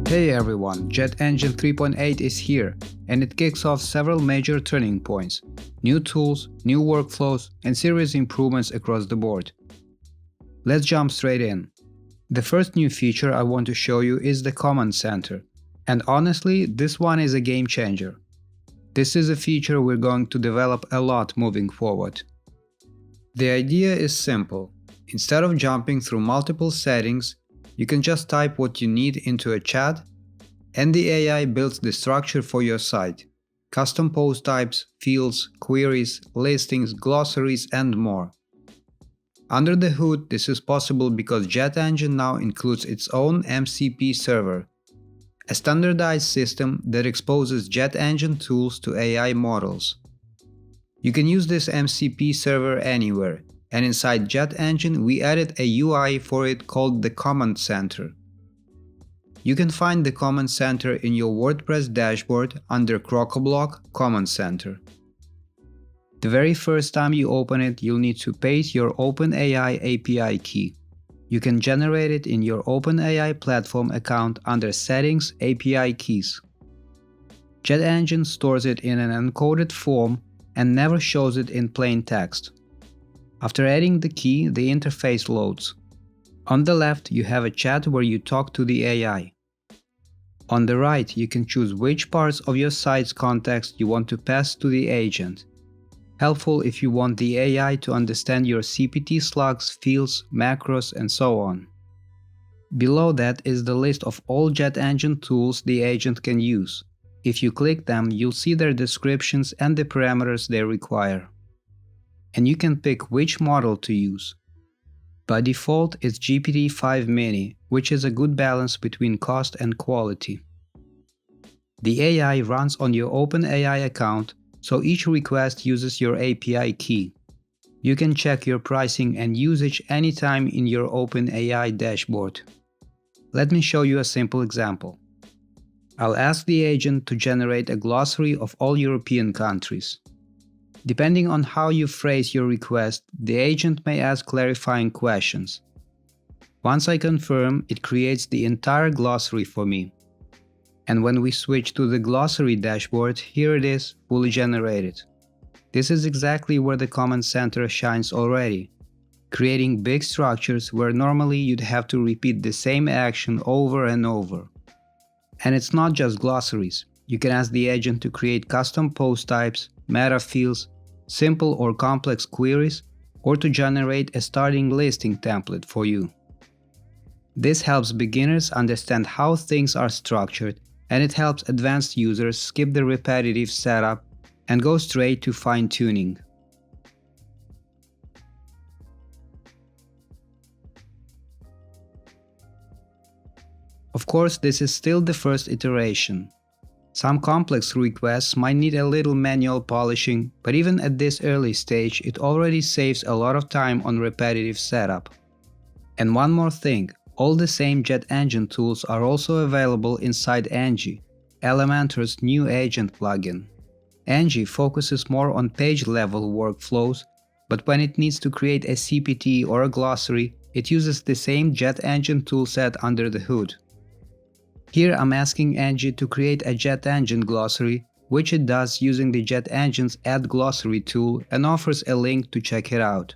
Hey everyone, JetEngine 3.8 is here, and it kicks off several major turning points, new tools, new workflows, and serious improvements across the board. Let's jump straight in. The first new feature I want to show you is the Command Center, and honestly, this one is a game changer. This is a feature we're going to develop a lot moving forward. The idea is simple. Instead of jumping through multiple settings, you can just type what you need into a chat, and the AI builds the structure for your site. Custom post types, fields, queries, listings, glossaries, and more. Under the hood, this is possible because JetEngine now includes its own MCP Server, a standardized system that exposes JetEngine tools to AI models. You can use this MCP server anywhere, and inside JetEngine we added a UI for it called the Command Center. You can find the Command Center in your WordPress dashboard under Crocoblock Command Center. The very first time you open it, you'll need to paste your OpenAI API key. You can generate it in your OpenAI platform account under Settings API Keys. JetEngine stores it in an encoded form and never shows it in plain text. After adding the key, the interface loads. On the left, you have a chat where you talk to the AI. On the right, you can choose which parts of your site's context you want to pass to the agent. Helpful if you want the AI to understand your CPT slugs, fields, macros, and so on. Below that is the list of all JetEngine tools the agent can use. If you click them, you'll see their descriptions and the parameters they require. And you can pick which model to use. By default, it's GPT-5 Mini, which is a good balance between cost and quality. The AI runs on your OpenAI account, so each request uses your API key. You can check your pricing and usage anytime in your OpenAI dashboard. Let me show you a simple example. I'll ask the agent to generate a glossary of all European countries. Depending on how you phrase your request, the agent may ask clarifying questions. Once I confirm, it creates the entire glossary for me. And when we switch to the glossary dashboard, here it is, fully generated. This is exactly where the Command Center shines already, creating big structures where normally you'd have to repeat the same action over and over. And it's not just glossaries. You can ask the agent to create custom post types, meta fields, simple or complex queries, or to generate a starting listing template for you. This helps beginners understand how things are structured, and it helps advanced users skip the repetitive setup and go straight to fine-tuning. Of course, this is still the first iteration. Some complex requests might need a little manual polishing, but even at this early stage, it already saves a lot of time on repetitive setup. And one more thing, all the same JetEngine tools are also available inside Angie, Elementor's new agent plugin. Angie focuses more on page-level workflows, but when it needs to create a CPT or a glossary, it uses the same JetEngine toolset under the hood. Here I'm asking Angie to create a JetEngine glossary, which it does using the JetEngine's Add Glossary tool and offers a link to check it out.